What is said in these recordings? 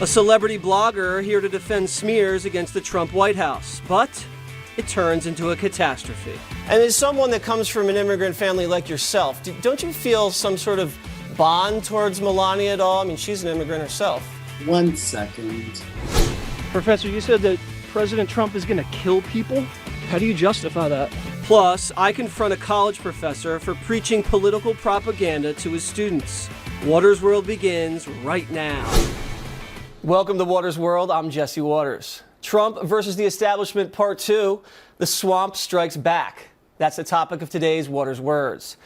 A celebrity blogger here to defend smears against the Trump White House, but it turns into a catastrophe. And as someone that comes from an immigrant family like yourself, don't you feel some sort of bond towards Melania at all? I mean, she's an immigrant herself. 1 second. Professor, you said that President Trump is going to kill people? How do you justify that? Plus, I confront a college professor for preaching political propaganda to his students. Waters World begins right now. Welcome to Waters World. I'm Jesse Waters. Trump versus the establishment, part 2. The swamp strikes back. That's the topic of today's Waters Words.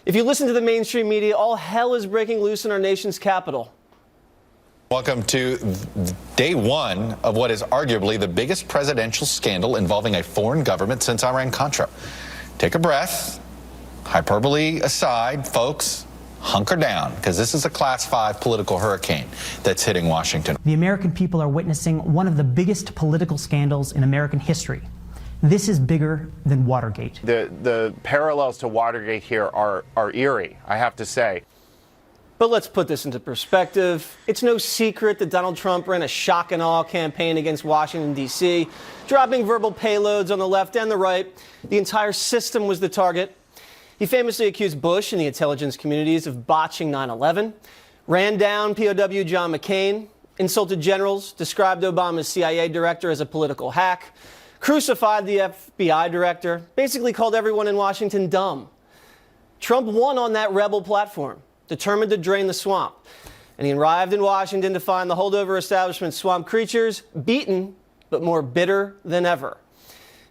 If you listen to the mainstream media, all hell is breaking loose in our nation's capital. Welcome to day one of what is arguably the biggest presidential scandal involving a foreign government since Iran-Contra. Take a breath. Hyperbole aside, folks, hunker down, because this is a Class 5 political hurricane that's hitting Washington. The American people are witnessing one of the biggest political scandals in American history. This is bigger than Watergate. The parallels to Watergate here are eerie, I have to say. But let's put this into perspective. It's no secret that Donald Trump ran a shock and awe campaign against Washington, D.C., dropping verbal payloads on the left and the right. The entire system was the target. He famously accused Bush and the intelligence communities of botching 9/11, ran down POW John McCain, insulted generals, described Obama's CIA director as a political hack, crucified the FBI director, basically called everyone in Washington dumb. Trump won on that rebel platform, determined to drain the swamp. And he arrived in Washington to find the holdover establishment swamp creatures beaten, but more bitter than ever.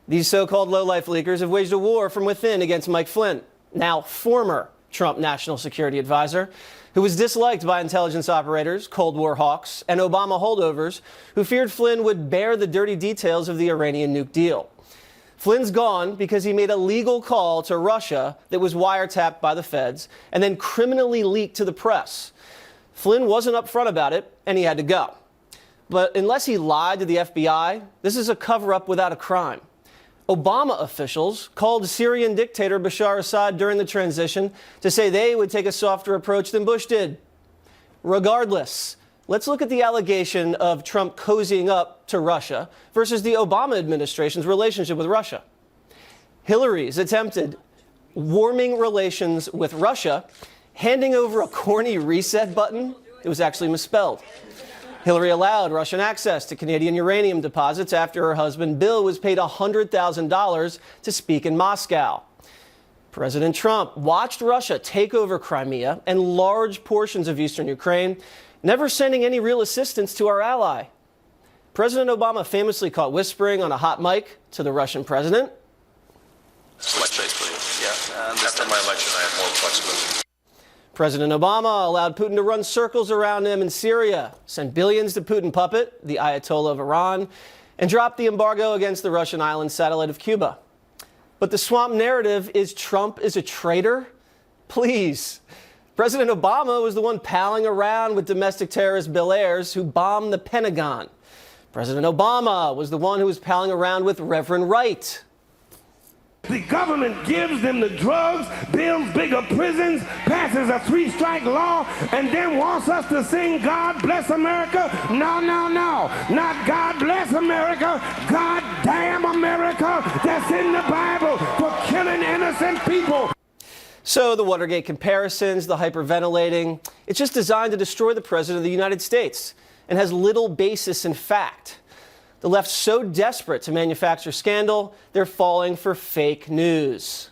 These so-called low-life leakers have waged a war from within against Mike Flynn, now former Trump national security advisor, who was disliked by intelligence operators, Cold War hawks, and Obama holdovers who feared Flynn would bear the dirty details of the Iranian nuke deal. Flynn's gone because he made a legal call to Russia that was wiretapped by the feds and then criminally leaked to the press. Flynn wasn't upfront about it, and he had to go. But unless he lied to the FBI, this is a cover-up without a crime. Obama officials called Syrian dictator Bashar Assad during the transition to say they would take a softer approach than Bush did. Regardless, let's look at the allegation of Trump cozying up to Russia versus the Obama administration's relationship with Russia. Hillary's attempted warming relations with Russia, handing over a corny reset button. It was actually misspelled. Hillary allowed Russian access to Canadian uranium deposits after her husband Bill was paid $100,000 to speak in Moscow. President Trump watched Russia take over Crimea and large portions of eastern Ukraine, never sending any real assistance to our ally. President Obama famously caught whispering on a hot mic to the Russian president. White space, please. Yeah. After my election, I have more flexibility. President Obama allowed Putin to run circles around him in Syria, sent billions to Putin puppet, the Ayatollah of Iran, and dropped the embargo against the Russian island satellite of Cuba. But the swamp narrative is Trump is a traitor? Please. President Obama was the one palling around with domestic terrorist Bill Ayers who bombed the Pentagon. President Obama was the one who was palling around with Reverend Wright. The government gives them the drugs, builds bigger prisons, passes a 3-strike law, and then wants us to sing God Bless America? No, no, no. Not God Bless America. God damn America. That's in the Bible for killing innocent people. So the Watergate comparisons, the hyperventilating, it's just designed to destroy the President of the United States and has little basis in fact. The left's so desperate to manufacture scandal, they're falling for fake news.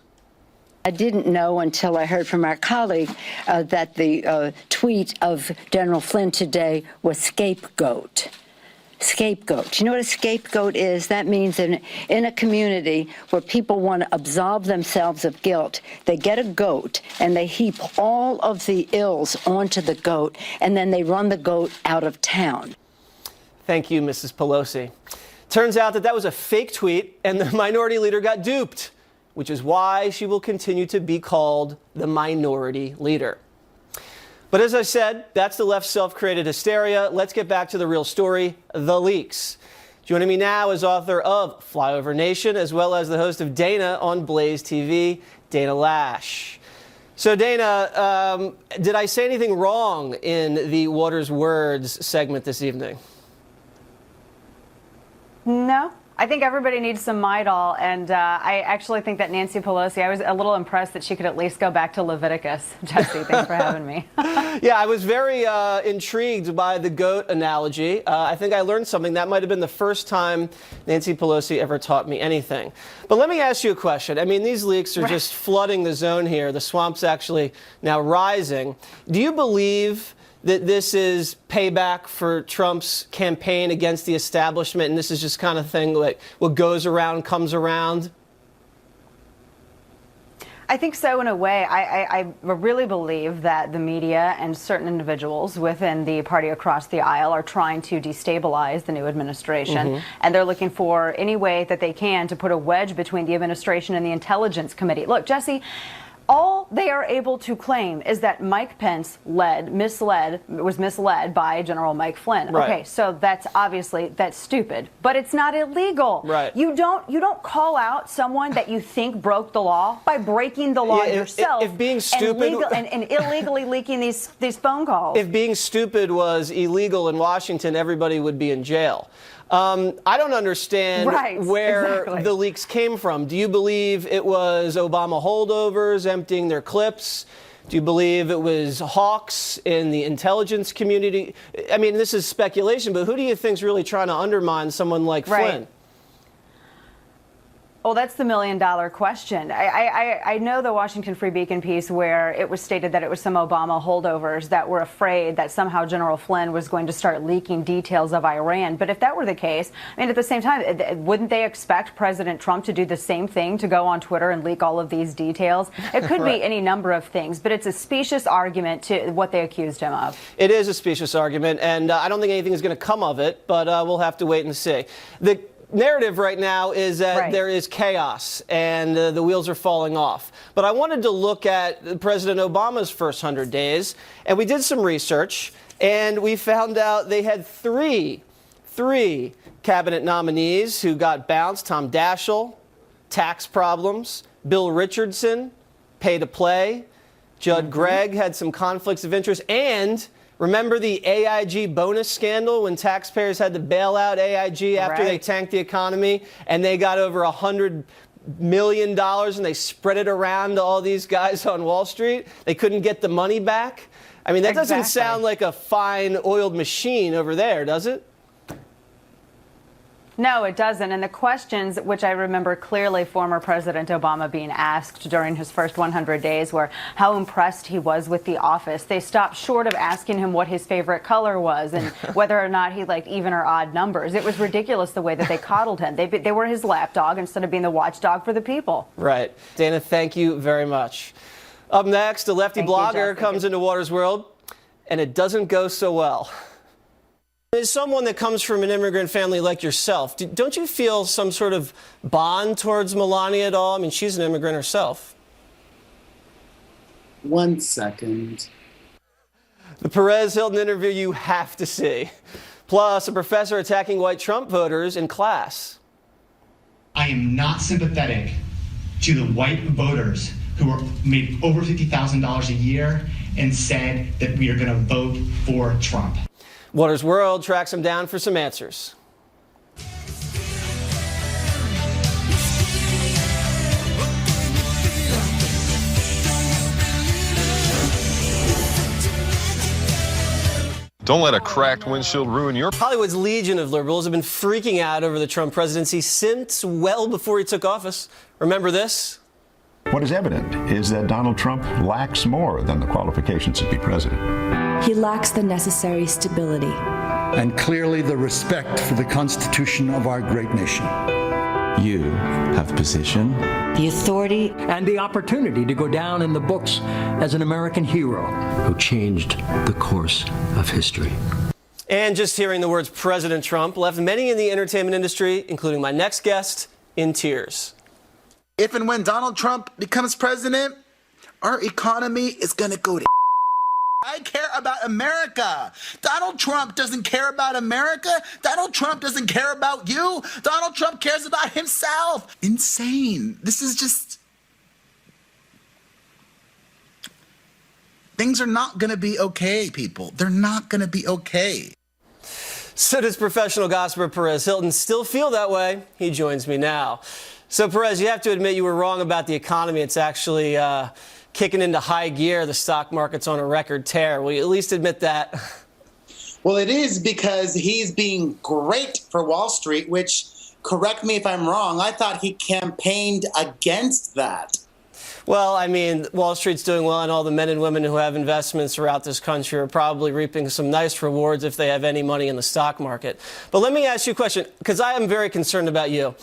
I didn't know until I heard from our colleague that the tweet of General Flynn today was scapegoat. Scapegoat. You know what a scapegoat is? That means in a community where people want to absolve themselves of guilt, they get a goat and they heap all of the ills onto the goat, and then they run the goat out of town. Thank you, Mrs. Pelosi. Turns out that was a fake tweet and the minority leader got duped, which is why she will continue to be called the minority leader. But as I said, that's the left's self-created hysteria. Let's get back to the real story, the leaks. Joining me now is author of Flyover Nation, as well as the host of Dana on Blaze TV, Dana Loesch. So, Dana, did I say anything wrong in the Waters Words segment this evening? No. I think everybody needs some Midol, and I actually think that Nancy Pelosi, I was a little impressed that she could at least go back to Leviticus. Jesse, thanks for having me. Yeah, I was very intrigued by the goat analogy. I think I learned something. That might have been the first time Nancy Pelosi ever taught me anything. But let me ask you a question. I mean, these leaks are just flooding the zone here. The swamp's actually now rising. Do you believe that this is payback for Trump's campaign against the establishment, and this is just kind of thing like what goes around comes around? I think so in a way. I really believe that the media and certain individuals within the party across the aisle are trying to destabilize the new administration. And they're looking for any way that they can to put a wedge between the administration and the Intelligence Committee. Look, Jesse, all they are able to claim is that Mike Pence was misled by General Mike Flynn. Right. Okay, so that's stupid, but it's not illegal. Right. You don't call out someone that you think broke the law by breaking the law yourself. If being stupid and illegally leaking these phone calls. If being stupid was illegal in Washington, everybody would be in jail. I don't understand where the leaks came from. Do you believe it was Obama holdovers emptying their clips? Do you believe it was hawks in the intelligence community? I mean, this is speculation, but who do you think is really trying to undermine someone like Flynn? Well, that's the million-dollar question. I know the Washington Free Beacon piece where it was stated that it was some Obama holdovers that were afraid that somehow General Flynn was going to start leaking details of Iran. But if that were the case, I mean, at the same time, wouldn't they expect President Trump to do the same thing, to go on Twitter and leak all of these details? It could be any number of things, but it's a specious argument to what they accused him of. It is a specious argument, and I don't think anything is going to come of it, but we'll have to wait and see. The narrative right now is that there is chaos and the wheels are falling off. But I wanted to look at President Obama's first 100 days, and we did some research, and we found out they had three cabinet nominees who got bounced: Tom Daschle, tax problems; Bill Richardson, pay to play; Judd Gregg had some conflicts of interest, and remember the AIG bonus scandal when taxpayers had to bail out AIG after they tanked the economy, and they got over $100 million and they spread it around to all these guys on Wall Street? They couldn't get the money back. I mean, that doesn't sound like a fine oiled machine over there, does it? No, it doesn't. And the questions, which I remember clearly former President Obama being asked during his first 100 days, were how impressed he was with the office. They stopped short of asking him what his favorite color was and whether or not he liked even or odd numbers. It was ridiculous the way that they coddled him. They were his lapdog instead of being the watchdog for the people. Right. Dana, thank you very much. Up next, a lefty blogger comes into Waters World, and it doesn't go so well. As someone that comes from an immigrant family like yourself, don't you feel some sort of bond towards Melania at all? I mean, she's an immigrant herself. 1 second. The Perez Hilton interview you have to see. Plus, a professor attacking white Trump voters in class. I am not sympathetic to the white voters who made over $50,000 a year and said that we are going to vote for Trump. Waters World tracks him down for some answers. Don't let a cracked windshield ruin your... Hollywood's legion of liberals have been freaking out over the Trump presidency since well before he took office. Remember this? What is evident is that Donald Trump lacks more than the qualifications to be president. He lacks the necessary stability. And clearly the respect for the Constitution of our great nation. You have the position, the authority, and the opportunity to go down in the books as an American hero who changed the course of history. And just hearing the words President Trump left many in the entertainment industry, including my next guest, in tears. If and when Donald Trump becomes president, our economy is going to go to I care about America. Donald Trump doesn't care about America. Donald Trump doesn't care about you. Donald Trump cares about himself. Insane. This is just... Things are not going to be okay, people. They're not going to be okay. So does professional gossiper Perez Hilton still feel that way? He joins me now. So, Perez, you have to admit you were wrong about the economy. It's actually kicking into high gear. The stock market's on a record tear. Will you at least admit that? Well, it is because he's being great for Wall Street, which, correct me if I'm wrong, I thought he campaigned against that. Well, I mean, Wall Street's doing well, and all the men and women who have investments throughout this country are probably reaping some nice rewards if they have any money in the stock market. But let me ask you a question, because I am very concerned about you.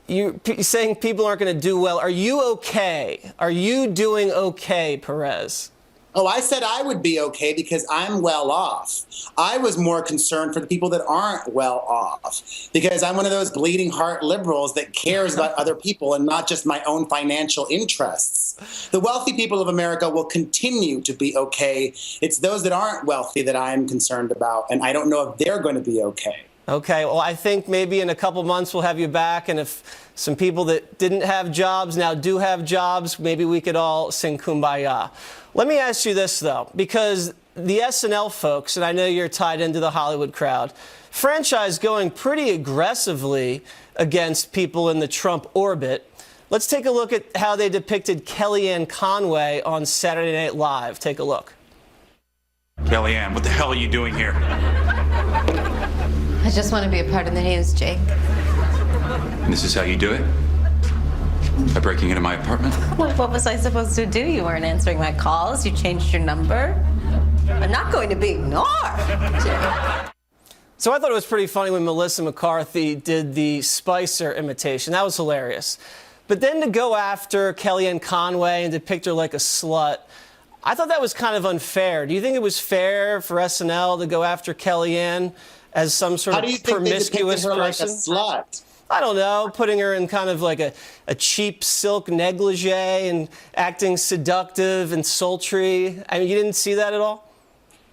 You're saying people aren't going to do well. Are you okay? Are you doing okay, Perez? Oh, I said I would be okay because I'm well off. I was more concerned for the people that aren't well off because I'm one of those bleeding heart liberals that cares about other people and not just my own financial interests. The wealthy people of America will continue to be okay. It's those that aren't wealthy that I'm concerned about, and I don't know if they're going to be okay. Okay, well, I think maybe in a couple months we'll have you back, and if some people that didn't have jobs now do have jobs, maybe we could all sing Kumbaya. Let me ask you this, though, because the SNL folks, and I know you're tied into the Hollywood crowd, franchise going pretty aggressively against people in the Trump orbit. Let's take a look at how they depicted Kellyanne Conway on Saturday Night Live. Take a look. Kellyanne, what the hell are you doing here? I just want to be a part of the news, Jake. And this is how you do it? By breaking into my apartment? What was I supposed to do? You weren't answering my calls. You changed your number. I'm not going to be ignored, Jake. So I thought it was pretty funny when Melissa McCarthy did the Spicer imitation. That was hilarious. But then to go after Kellyanne Conway and depict her like a slut, I thought that was kind of unfair. Do you think it was fair for SNL to go after Kellyanne as some sort of promiscuous person? Like a slut? I don't know, putting her in kind of like a cheap silk negligee and acting seductive and sultry. I mean, you didn't see that at all?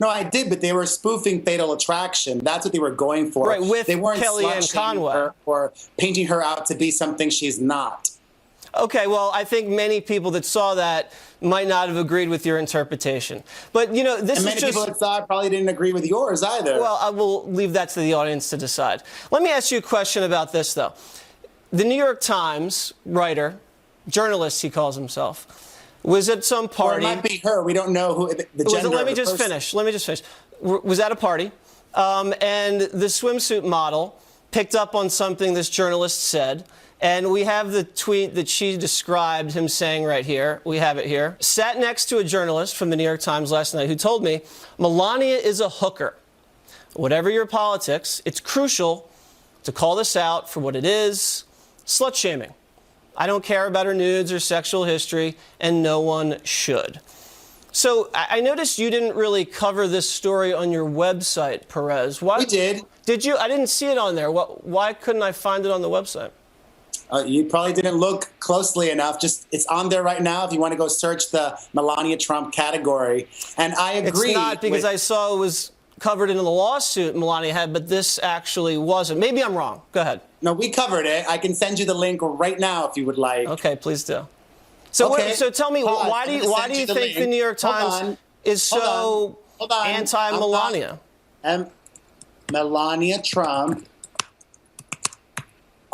No, I did, but they were spoofing Fatal Attraction. That's what they were going for. Right, with they weren't Kellyanne Conway. Or painting her out to be something she's not. Okay, well, I think many people that saw that might not have agreed with your interpretation. But, you know, this is just... And many people that saw it probably didn't agree with yours either. Well, I will leave that to the audience to decide. Let me ask you a question about this, though. The New York Times writer, journalist he calls himself, was at some party... Or it might be her. We don't know who the gender Let me just finish. Was at a party, and the swimsuit model picked up on something this journalist said. And we have the tweet that she described him saying right here. We have it here. Sat next to a journalist from the New York Times last night who told me, Melania is a hooker. Whatever your politics, it's crucial to call this out for what it is, slut shaming. I don't care about her nudes or sexual history, and no one should. So I noticed you didn't really cover this story on your website, Perez. Why? We did. Did you? I didn't see it on there. Why couldn't I find it on the website? You probably didn't look closely enough. Just it's on there right now if you want to go search the Melania Trump category. And I agree. It's not because I saw it was covered in the lawsuit Melania had, but this actually wasn't. Maybe I'm wrong. Go ahead. No, we covered it. I can send you the link right now if you would like. Okay, please do. So, okay. So tell me, why do you think the New York Times is so anti-Melania? Melania Trump.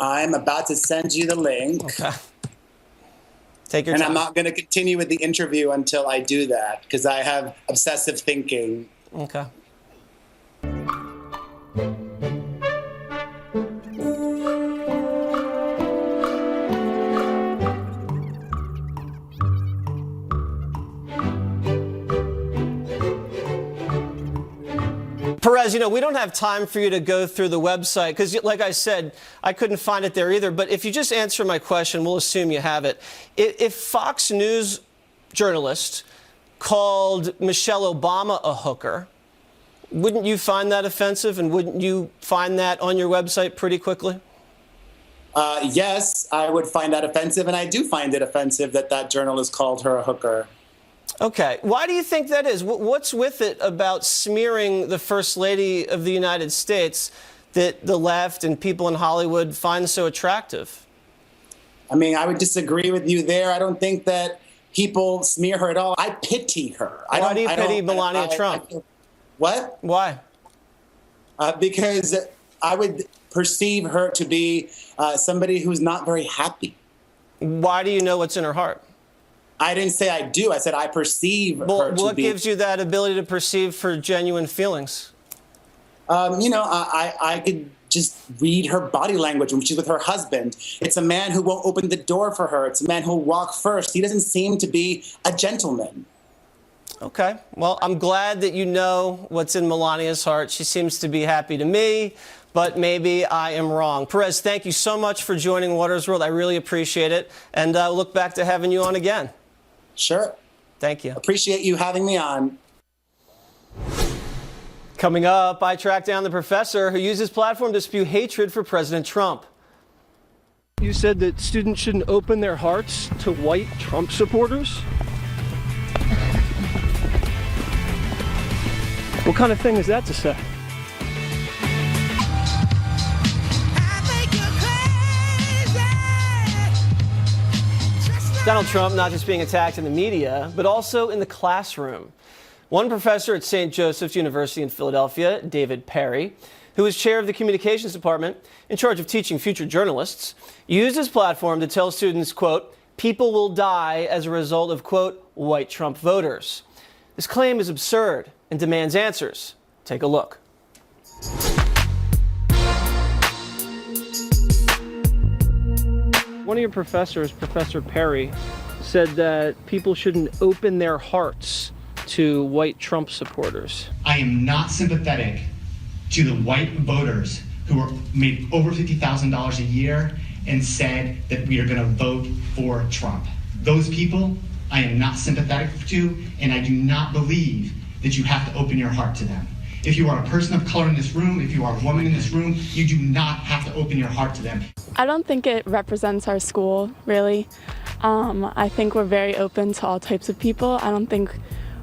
I'm about to send you the link. Okay. Take your time. And I'm not going to continue with the interview until I do that because I have obsessive thinking. Okay. Perez, you know, we don't have time for you to go through the website because, like I said, I couldn't find it there either. But if you just answer my question, we'll assume you have it. If Fox News journalist called Michelle Obama a hooker, wouldn't you find that offensive? And wouldn't you find that on your website pretty quickly? Yes, I would find that offensive. And I do find it offensive that journalist called her a hooker. Okay. Why do you think that is? What's with it about smearing the First Lady of the United States that the left and people in Hollywood find so attractive? I mean, I would disagree with you there. I don't think that people smear her at all. I pity her. Why do you pity Melania Trump? What? Why? Because I would perceive her to be somebody who's not very happy. Why do you know what's in her heart? I didn't say I do. I said I perceive her to be. What gives you that ability to perceive for genuine feelings? I could just read her body language when she's with her husband. It's a man who won't open the door for her. It's a man who'll walk first. He doesn't seem to be a gentleman. Okay. Well, I'm glad that you know what's in Melania's heart. She seems to be happy to me, but maybe I am wrong. Perez, thank you so much for joining Watters World. I really appreciate it. And I look back to having you on again. Sure. Thank you. Appreciate you having me on. Coming up, I track down the professor who used his platform to spew hatred for President Trump. You said that students shouldn't open their hearts to white Trump supporters? What kind of thing is that to say? Donald Trump not just being attacked in the media, but also in the classroom. One professor at St. Joseph's University in Philadelphia, David Perry, who is chair of the communications department in charge of teaching future journalists, used his platform to tell students, quote, people will die as a result of, quote, white Trump voters. This claim is absurd and demands answers. Take a look. One of your professors, Professor Perry, said that people shouldn't open their hearts to white Trump supporters. I am not sympathetic to the white voters who are made over $50,000 a year and said that we are going to vote for Trump. Those people I am not sympathetic to, and I do not believe that you have to open your heart to them. If you are a person of color in this room, if you are a woman in this room, you do not have to open your heart to them. I don't think it represents our school, really. I think we're very open to all types of people. I don't think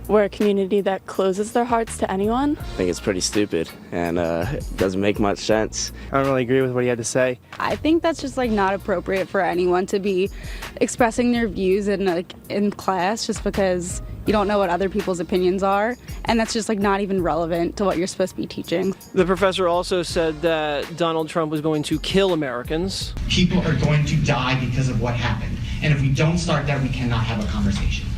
we're a community that closes their hearts to anyone. I think it's pretty stupid and it doesn't make much sense. I don't really agree with what he had to say. I think that's just not appropriate for anyone to be expressing their views in class just because you don't know what other people's opinions are, and that's just not even relevant to what you're supposed to be teaching. The professor also said that Donald Trump was going to kill Americans. People are going to die because of what happened, and if we don't start there, we cannot have a conversation.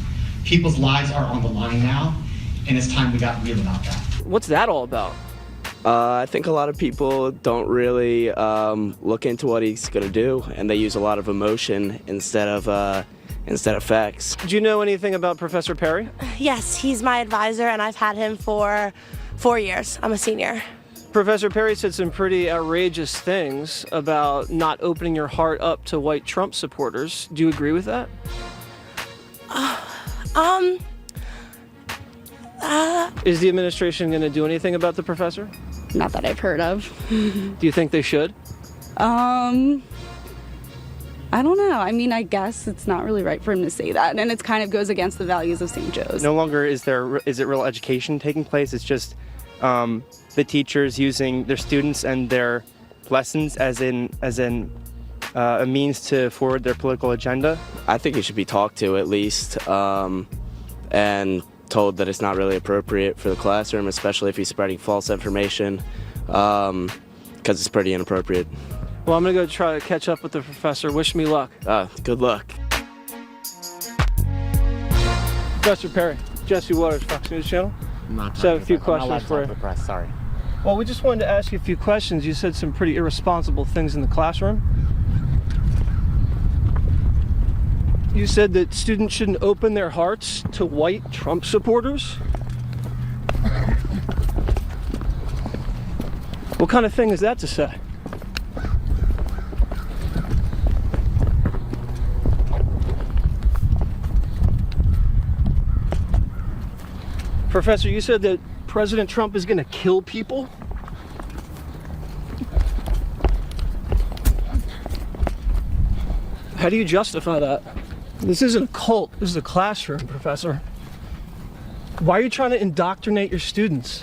People's lives are on the line now, and it's time we got real about that. What's that all about? I think a lot of people don't really look into what he's going to do, and they use a lot of emotion instead of facts. Do you know anything about Professor Perry? Yes, he's my advisor, and I've had him for 4 years. I'm a senior. Professor Perry said some pretty outrageous things about not opening your heart up to white Trump supporters. Do you agree with that? Is the administration going to do anything about the professor? Not that I've heard of. Do you think they should? I don't know. I mean, I guess it's not really right for him to say that, and it kind of goes against the values of St. Joe's. No longer is it real education taking place. It's just the teachers using their students and their lessons as a means to forward their political agenda. I think he should be talked to at least and told that it's not really appropriate for the classroom, especially if he's spreading false information, because it's pretty inappropriate. Well, I'm going to go try to catch up with the professor. Wish me luck. Good luck. Professor Perry, Jesse Watters, Fox News Channel. So a few questions for you. Press, sorry. Well, we just wanted to ask you a few questions. You said some pretty irresponsible things in the classroom. You said that students shouldn't open their hearts to white Trump supporters. What kind of thing is that to say? Professor, you said that President Trump is going to kill people? How do you justify that? This isn't a cult. This is a classroom, Professor. Why are you trying to indoctrinate your students?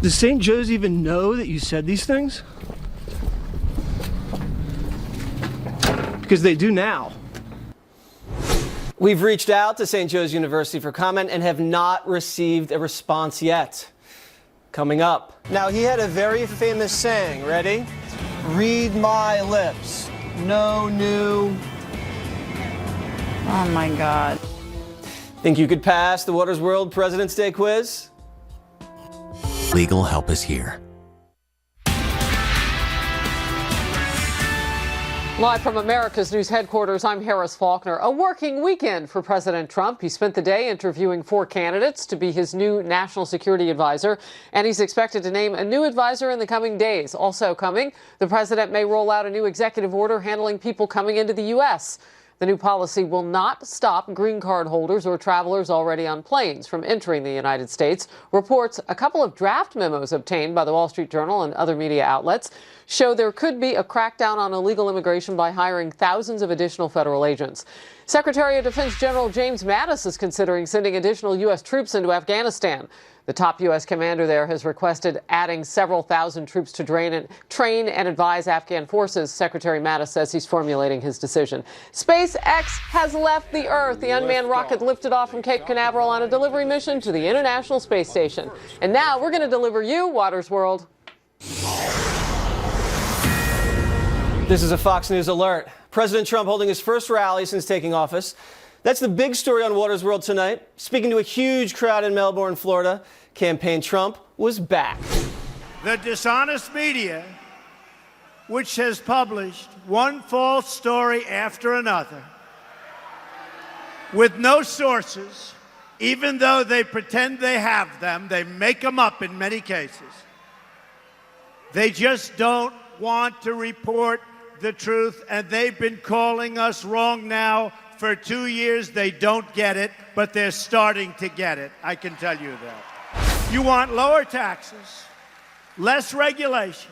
Does St. Joe's even know that you said these things? Because they do now. We've reached out to St. Joe's University for comment and have not received a response yet. Coming up. Now, he had a very famous saying, ready? Read my lips. No new. Oh my God. Think you could pass the Watters World President's Day quiz? Legal help is here. Live from America's News headquarters, I'm Harris Faulkner. A working weekend for President Trump. He spent the day interviewing 4 candidates to be his new national security advisor, and he's expected to name a new advisor in the coming days. Also coming, the president may roll out a new executive order handling people coming into the U.S. The new policy will not stop green card holders or travelers already on planes from entering the United States. Reports a couple of draft memos obtained by the Wall Street Journal and other media outlets show there could be a crackdown on illegal immigration by hiring thousands of additional federal agents. Secretary of Defense General James Mattis is considering sending additional U.S. troops into Afghanistan. The top U.S. commander there has requested adding several thousand troops to train and advise Afghan forces. Secretary Mattis says he's formulating his decision. SpaceX has left the Earth. The unmanned rocket lifted off from Cape Canaveral on a delivery mission to the International Space Station. And now we're going to deliver you Watters World. This is a Fox News alert. President Trump holding his first rally since taking office. That's the big story on Watters World tonight. Speaking to a huge crowd in Melbourne, Florida, Campaign Trump was back. The dishonest media, which has published one false story after another, with no sources, even though they pretend they have them, they make them up in many cases. They just don't want to report the truth, and they've been calling us wrong now for 2 years. They don't get it, but they're starting to get it. I can tell you that. You want lower taxes, less regulation,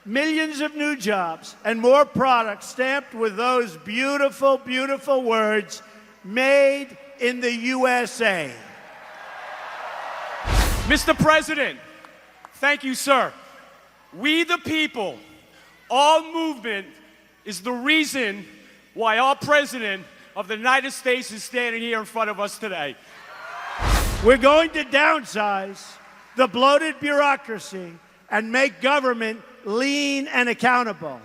millions of new jobs, and more products stamped with those beautiful, beautiful words, made in the USA. Mr. President, thank you, sir. We the people, all movement is the reason why our president of the United States is standing here in front of us today. We're going to downsize the bloated bureaucracy and make government lean and accountable.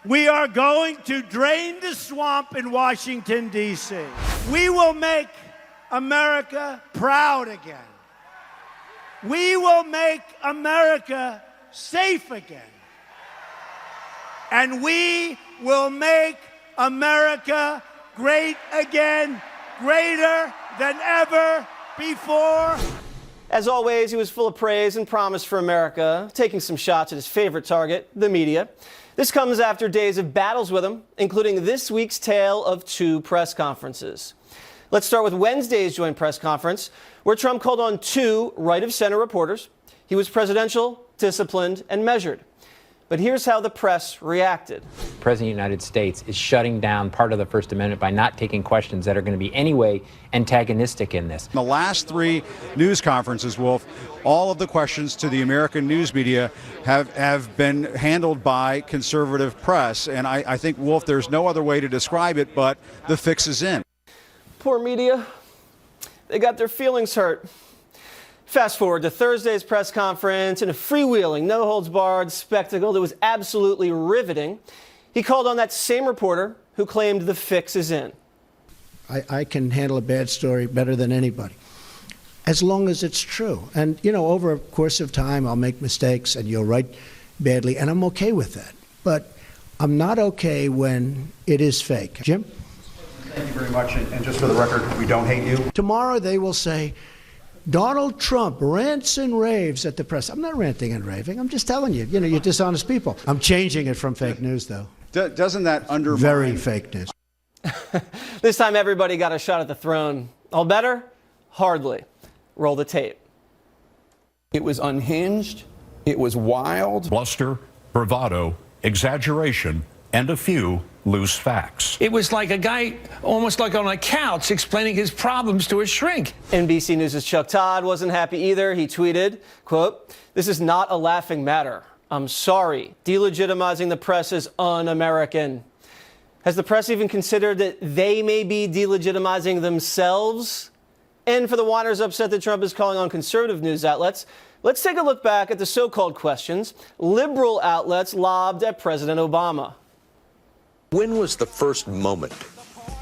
We are going to drain the swamp in Washington, D.C. We will make America proud again. We will make America safe again. And we will make America great again, greater than ever before. As always, he was full of praise and promise for America, taking some shots at his favorite target, the media. This comes after days of battles with him, including this week's tale of 2 press conferences. Let's start with Wednesday's joint press conference, where Trump called on 2 right-of-center reporters. He was presidential, disciplined, and measured. But here's how the press reacted. The President of the United States is shutting down part of the First Amendment by not taking questions that are going to be anyway antagonistic in this. The last 3 news conferences, Wolf, all of the questions to the American news media have been handled by conservative press. And I think, Wolf, there's no other way to describe it, but the fix is in. Poor media. They got their feelings hurt. Fast forward to Thursday's press conference in a freewheeling, no-holds-barred spectacle that was absolutely riveting. He called on that same reporter who claimed the fix is in. I can handle a bad story better than anybody, as long as it's true. And, you know, over a course of time, I'll make mistakes and you'll write badly, and I'm okay with that. But I'm not okay when it is fake. Jim? Thank you very much. And just for the record, we don't hate you. Tomorrow they will say, Donald Trump rants and raves at the press. I'm not ranting and raving. I'm just telling you, you're dishonest people. I'm changing it from fake news, though. Doesn't that undermine? Very fake news. This time everybody got a shot at the throne. All better? Hardly. Roll the tape. It was unhinged. It was wild. Bluster, bravado, exaggeration, and a few loose facts. It was like a guy almost like on a couch explaining his problems to a shrink. NBC News' Chuck Todd wasn't happy either. He tweeted, quote, "This is not a laughing matter. I'm sorry. Delegitimizing the press is un-American." Has the press even considered that they may be delegitimizing themselves? And for the whiners upset that Trump is calling on conservative news outlets, let's take a look back at the so-called questions liberal outlets lobbed at President Obama. When was the first moment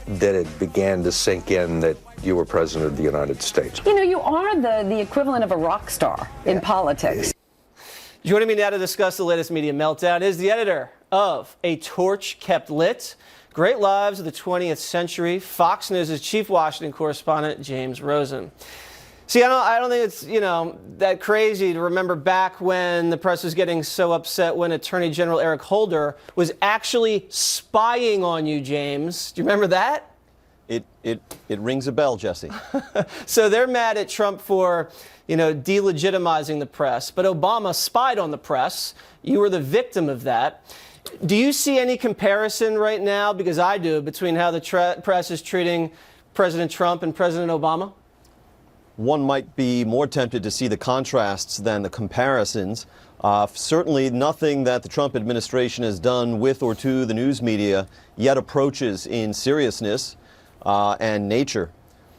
that it began to sink in that you were president of the United States? You know, you are the equivalent of a rock star in politics. Joining me now to discuss the latest media meltdown is the editor of A Torch Kept Lit, Great Lives of the 20th Century, Fox News' chief Washington correspondent, James Rosen. See, I don't think it's, that crazy to remember back when the press was getting so upset when Attorney General Eric Holder was actually spying on you, James. Do you remember that? It rings a bell, Jesse. So they're mad at Trump for, delegitimizing the press, but Obama spied on the press. You were the victim of that. Do you see any comparison right now, because I do, between how the press is treating President Trump and President Obama? One might be more tempted to see the contrasts than the comparisons. Certainly nothing that the Trump administration has done with or to the news media yet approaches in seriousness and nature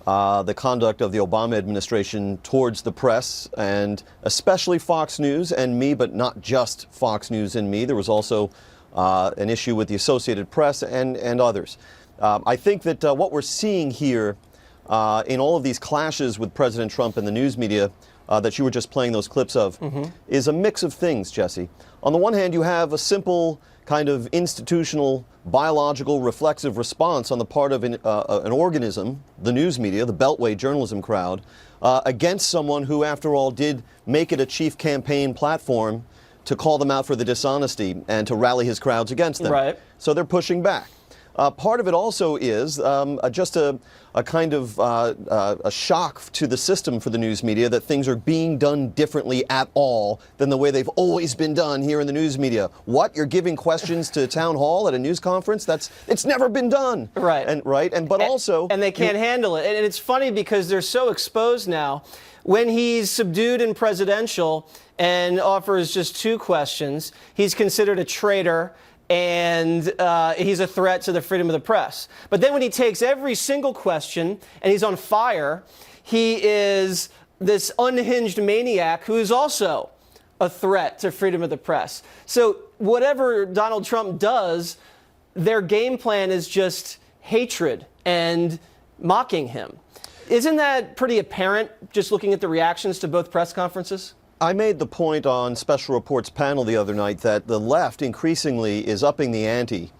the conduct of the Obama administration towards the press, and especially Fox News and me, but not just Fox News and me. There was also an issue with the Associated Press and others. I think that what we're seeing here in all of these clashes with President Trump and the news media that you were just playing those clips of is a mix of things, Jesse. On the one hand, you have a simple kind of institutional, biological, reflexive response on the part of an organism, the news media, the Beltway journalism crowd, against someone who, after all, did make it a chief campaign platform to call them out for the dishonesty and to rally his crowds against them. Right. So they're pushing back. Part of it also is just a kind of a shock to the system for the news media that things are being done differently at all than the way they've always been done here in the news media. What? You're giving questions to town hall at a news conference? It's never been done. Right. And they can't handle it. And it's funny because they're so exposed now. When he's subdued in presidential and offers just 2 questions, he's considered a traitor and he's a threat to the freedom of the press. But then when he takes every single question and he's on fire, he is this unhinged maniac who is also a threat to freedom of the press. So whatever Donald Trump does, their game plan is just hatred and mocking him. Isn't that pretty apparent just looking at the reactions to both press conferences? I made the point on Special Reports panel the other night that the left increasingly is upping the ante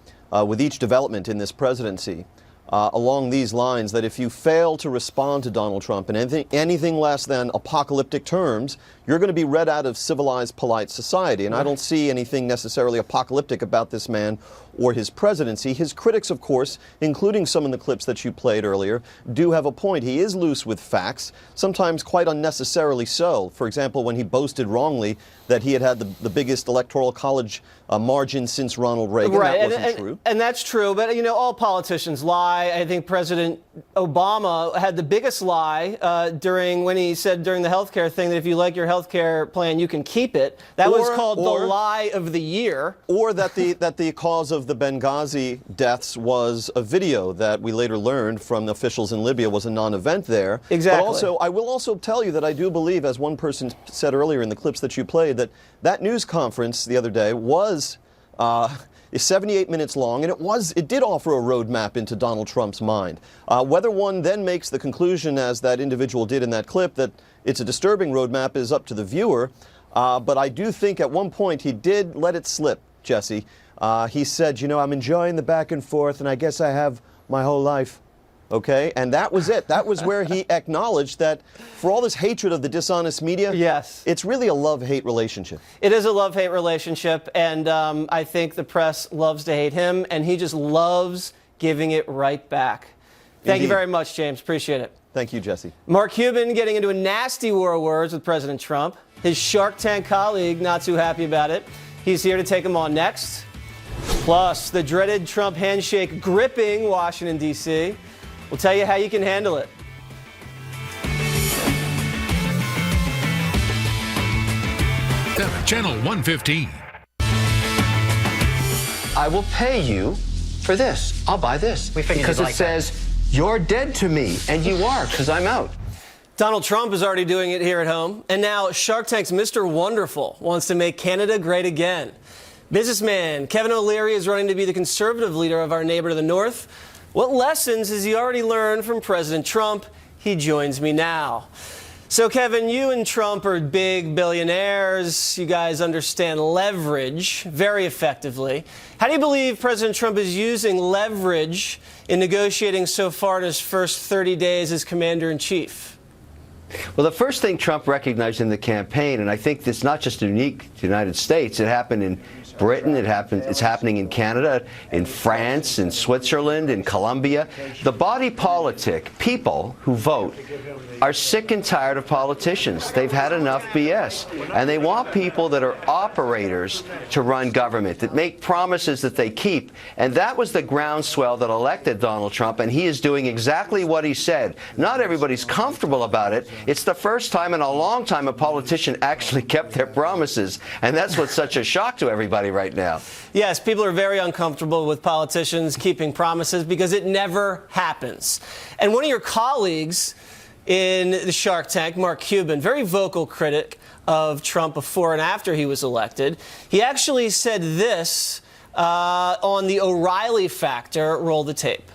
with each development in this presidency along these lines, that if you fail to respond to Donald Trump in anything less than apocalyptic terms, you're going to be read out of civilized, polite society. And I don't see anything necessarily apocalyptic about this man or his presidency. His critics, of course, including some in the clips that you played earlier, do have a point. He is loose with facts, sometimes quite unnecessarily so. For example, when he boasted wrongly that he had the biggest electoral college margin since Ronald Reagan. Right. That wasn't true. And that's true. But, all politicians lie. I think President Obama had the biggest lie when he said during the health care thing that if you like your health care plan, you can keep it. That was called the lie of the year. Or that the cause of the Benghazi deaths was a video that we later learned from the officials in Libya was a non-event there. Exactly. But also, I will also tell you that I do believe, as one person said earlier in the clips that you played, that news conference the other day was 78 minutes long, and it did offer a roadmap into Donald Trump's mind. Whether one then makes the conclusion, as that individual did in that clip, that it's a disturbing roadmap is up to the viewer. But I do think at one point he did let it slip, Jesse. He said, I'm enjoying the back and forth, and I guess I have my whole life. Okay? And that was it. That was where he acknowledged that for all this hatred of the dishonest media, yes, it's really a love-hate relationship. It is a love-hate relationship, and I think the press loves to hate him, and he just loves giving it right back. Thank you very much, James. Appreciate it. Thank you, Jesse. Mark Cuban getting into a nasty war of words with President Trump. His Shark Tank colleague not too happy about it. He's here to take him on next. Plus, the dreaded Trump handshake gripping Washington, D.C. We'll tell you how you can handle it. Channel 115. I will pay you for this. I'll buy this. Because it says, you're dead to me, and you are, because I'm out. Donald Trump is already doing it here at home. And now Shark Tank's Mr. Wonderful wants to make Canada great again. Businessman Kevin O'Leary is running to be the conservative leader of our neighbor to the north. What lessons has he already learned from President Trump? He joins me now. So, Kevin, you and Trump are big billionaires. You guys understand leverage very effectively. How do you believe President Trump is using leverage in negotiating so far in his first 30 days as commander-in-chief? Well, the first thing Trump recognized in the campaign, and I think this is not just unique to the United States, it happened in Britain, it's happening in Canada, in France, in Switzerland, in Colombia. The body politic, people who vote, are sick and tired of politicians. They've had enough BS. And they want people that are operators to run government, that make promises that they keep. And that was the groundswell that elected Donald Trump, and he is doing exactly what he said. Not everybody's comfortable about it. It's the first time in a long time a politician actually kept their promises. And that's what's such a shock to everybody right now. Yes, people are very uncomfortable with politicians keeping promises because it never happens. And one of your colleagues in the Shark Tank, Mark Cuban, very vocal critic of Trump before and after he was elected, he actually said this on the O'Reilly factor. Roll the tape.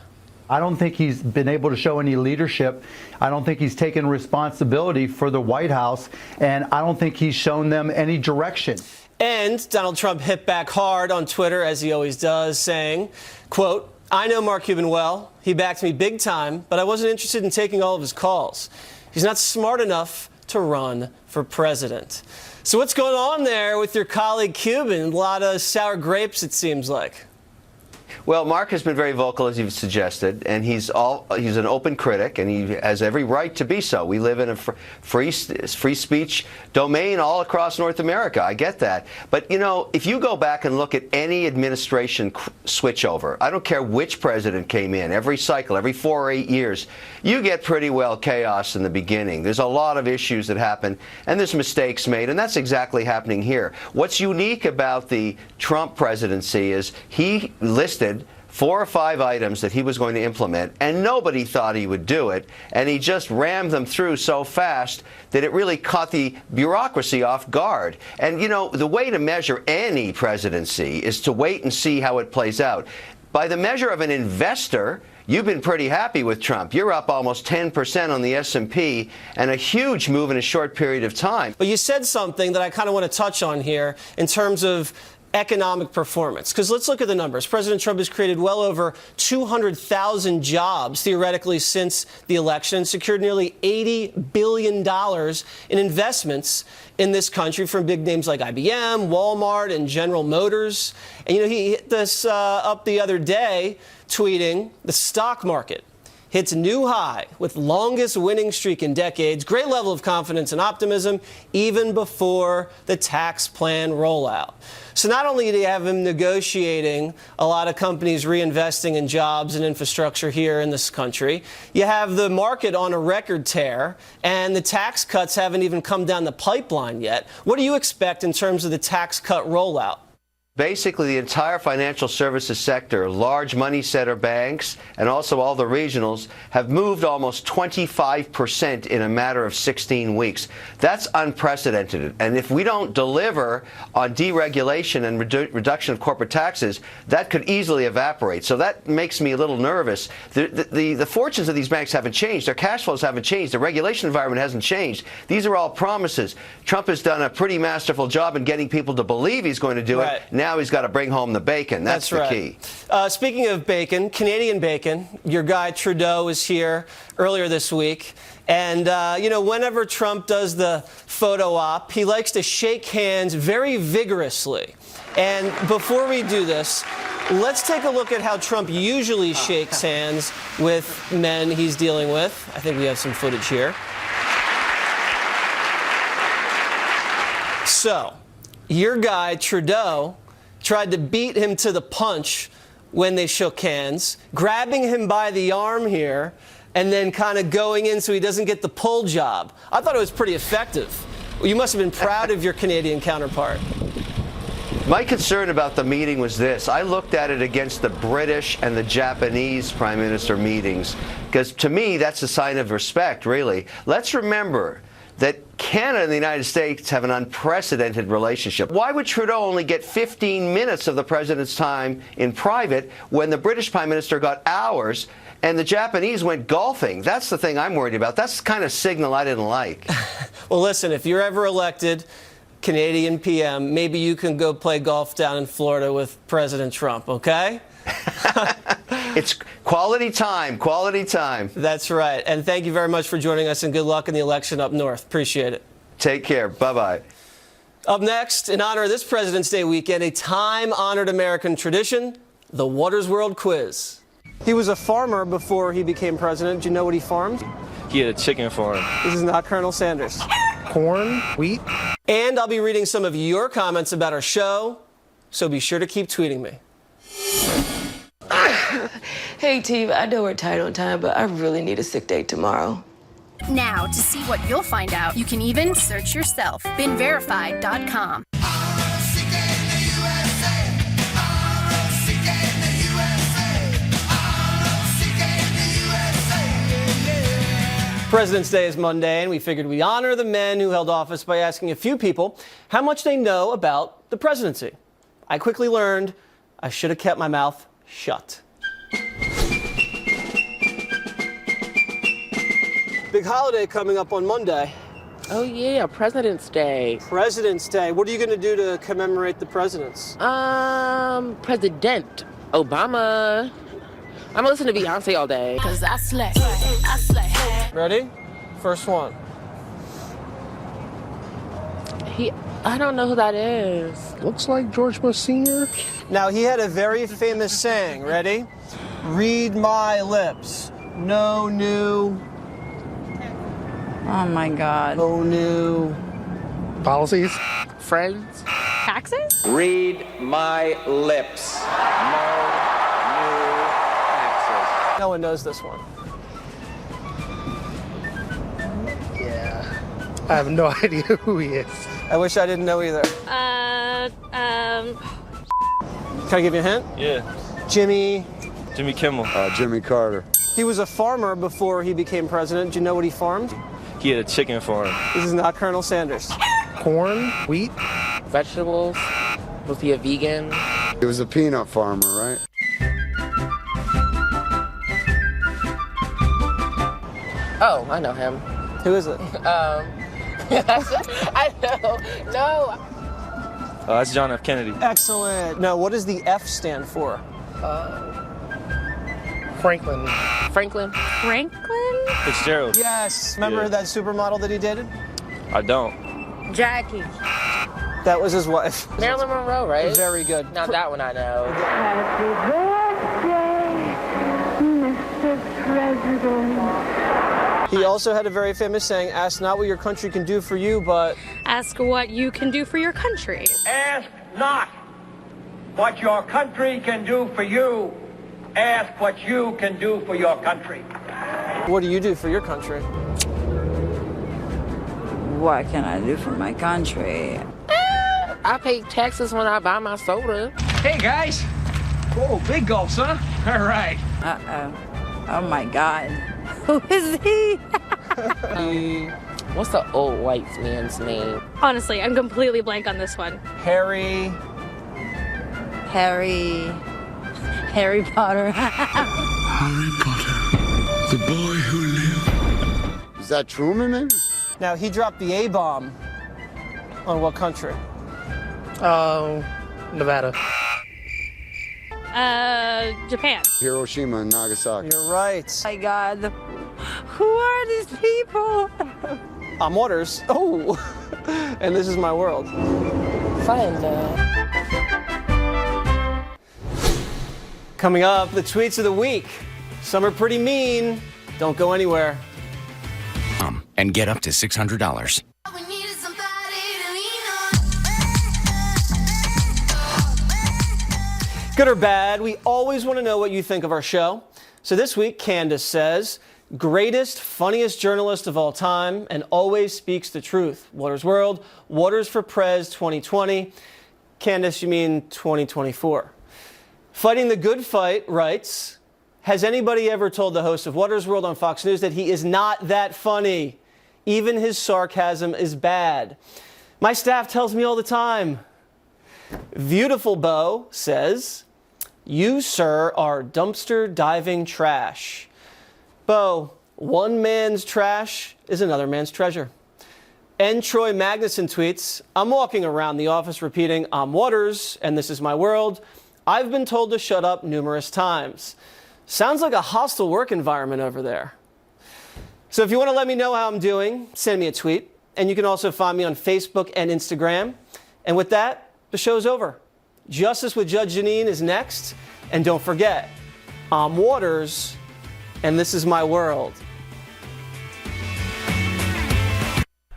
I don't think he's been able to show any leadership. I don't think he's taken responsibility for the White House, and I don't think he's shown them any direction. And Donald Trump hit back hard on Twitter, as he always does, saying, quote, "I know Mark Cuban well. He backed me big time, but I wasn't interested in taking all of his calls. He's not smart enough to run for president." So what's going on there with your colleague Cuban? A lot of sour grapes, it seems like. Well, Mark has been very vocal, as you've suggested, and he's an open critic, and he has every right to be so. We live in a free speech domain all across North America. I get that. But, you know, if you go back and look at any administration switchover, I don't care which president came in, every cycle, every 4 or 8 years, you get pretty well chaos in the beginning. There's a lot of issues that happen, and there's mistakes made, and that's exactly happening here. What's unique about the Trump presidency is he listed 4 or 5 items that he was going to implement, and nobody thought he would do it, and he just rammed them through so fast that it really caught the bureaucracy off guard. And, you know, the way to measure any presidency is to wait and see how it plays out. By the measure of an investor, you've been pretty happy with Trump. You're up almost 10% on the S&P, and a huge move in a short period of time. But you said something that I kind of want to touch on here in terms of economic performance, because let's look at the numbers. President Trump has created well over 200,000 jobs theoretically since the election, secured nearly $80 billion in investments in this country from big names like IBM, Walmart, and General Motors. And, you know, he hit this up the other day, tweeting, "The stock market hits new high with longest winning streak in decades. Great level of confidence and optimism even before the tax plan rollout." So not only do you have him negotiating a lot of companies reinvesting in jobs and infrastructure here in this country, you have the market on a record tear, and the tax cuts haven't even come down the pipeline yet. What do you expect in terms of the tax cut rollout? Basically, the entire financial services sector, large money center banks, and also all the regionals, have moved almost 25% in a matter of 16 weeks. That's unprecedented. And if we don't deliver on deregulation and reduction of corporate taxes, that could easily evaporate. So that makes me a little nervous. The fortunes of these banks haven't changed. Their cash flows haven't changed. The regulation environment hasn't changed. These are all promises. Trump has done a pretty masterful job in getting people to believe he's going to do it. Now he's got to bring home the bacon. That's the key. Speaking of bacon, Canadian bacon, your guy Trudeau was here earlier this week. And, you know, whenever Trump does the photo op, he likes to shake hands very vigorously. And before we do this, let's take a look at how Trump usually shakes hands with men he's dealing with. I think we have some footage here. So, your guy Trudeau tried to beat him to the punch when they shook hands, grabbing him by the arm here, and then kind of going in so he doesn't get the pull job. I thought it was pretty effective. You must have been proud of your Canadian counterpart. My concern about the meeting was this. I looked at it against the British and the Japanese prime minister meetings, because to me, that's a sign of respect, really. Let's remember that Canada and the United States have an unprecedented relationship. Why would Trudeau only get 15 minutes of the president's time in private when the British prime minister got hours and the Japanese went golfing? That's the thing I'm worried about. That's the kind of signal I didn't like. Well, listen, if you're ever elected Canadian PM, maybe you can go play golf down in Florida with President Trump, okay? It's quality time, quality time. That's right. And thank you very much for joining us, and good luck in the election up north. Appreciate it. Take care. Bye-bye. Up next, in honor of this President's Day weekend, a time-honored American tradition, the Watters World Quiz. He was a farmer before he became president. Do you know what he farmed? He had a chicken farm. This is not Colonel Sanders. Corn, wheat. And I'll be reading some of your comments about our show, so be sure to keep tweeting me. Hey, team, I know we're tight on time, but I really need a sick day tomorrow. Now, to see what you'll find out, you can even search yourself. BeenVerified.com. President's Day is Monday, and we figured we'd honor the men who held office by asking a few people how much they know about the presidency. I quickly learned I should have kept my mouth shut. Big holiday coming up on Monday. Oh yeah, President's Day. President's Day. What are you going to do to commemorate the presidents? President Obama. I'm gonna listen to Beyonce all day. Cause I slay. I slay. Ready? First one. I don't know who that is. Looks like George Bush Sr. Now, he had a very famous saying. Ready? Read my lips. No new. Oh my God. No new. Policies. Friends. Taxes? Read my lips. No new taxes. No one knows this one. I have no idea who he is. I wish I didn't know either. Can I give you a hint? Yeah. Jimmy Kimmel. Jimmy Carter. He was a farmer before he became president. Do you know what he farmed? He had a chicken farm. This is not Colonel Sanders. Corn, wheat. Vegetables. Was he a vegan? He was a peanut farmer, right? Oh, I know him. Who is it? I know. No. That's John F. Kennedy. Excellent. No, what does the F stand for? Franklin. Franklin? Fitzgerald. Yes. Remember that supermodel that he dated? I don't. Jackie. That was his wife. Marilyn Monroe, right? Very good. Now that one I know. Happy birthday, Mr. President. He also had a very famous saying, ask not what your country can do for you, but Ask what you can do for your country. Ask not what your country can do for you. Ask what you can do for your country. what do you do for your country? What can I do for my country? I pay taxes when I buy my soda. Hey, guys. Whoa, big gulps, huh? All right. Uh-oh. Oh, my God. Who is he? What's the old white man's name? Honestly, I'm completely blank on this one. Harry Potter. Harry Potter, the boy who lived. Is that Truman, maybe? Now, he dropped the A-bomb on what country? Nevada. Japan. Hiroshima and Nagasaki. You're right. Oh my God. Who are these people? I'm Watters. Oh, and this is my world. Fun. Coming up, the tweets of the week. Some are pretty mean. Don't go anywhere. And get up to $600. Good or bad, we always want to know what you think of our show. So this week, Candace says, greatest, funniest journalist of all time and always speaks the truth. Waters World, Waters for Prez 2020. Candace, you mean 2024. Fighting the Good Fight writes, has anybody ever told the host of Waters World on Fox News that he is not that funny? Even his sarcasm is bad. My staff tells me all the time. Beautiful Bo says, you, sir, are dumpster diving trash. Bo, one man's trash is another man's treasure. And Troy Magnuson tweets, I'm walking around the office repeating, I'm Waters, and this is my world. I've been told to shut up numerous times. Sounds like a hostile work environment over there. So if you want to let me know how I'm doing, send me a tweet. And you can also find me on Facebook and Instagram. And with that, the show's over. Justice with Judge Jeanine is next. And don't forget, I'm Waters, and this is my world.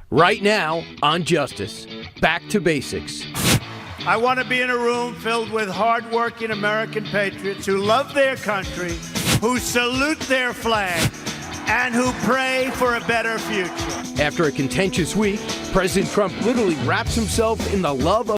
Right now on Justice, back to basics. I want to be in a room filled with hardworking American patriots who love their country, who salute their flag, and who pray for a better future. After a contentious week, President Trump literally wraps himself in the love of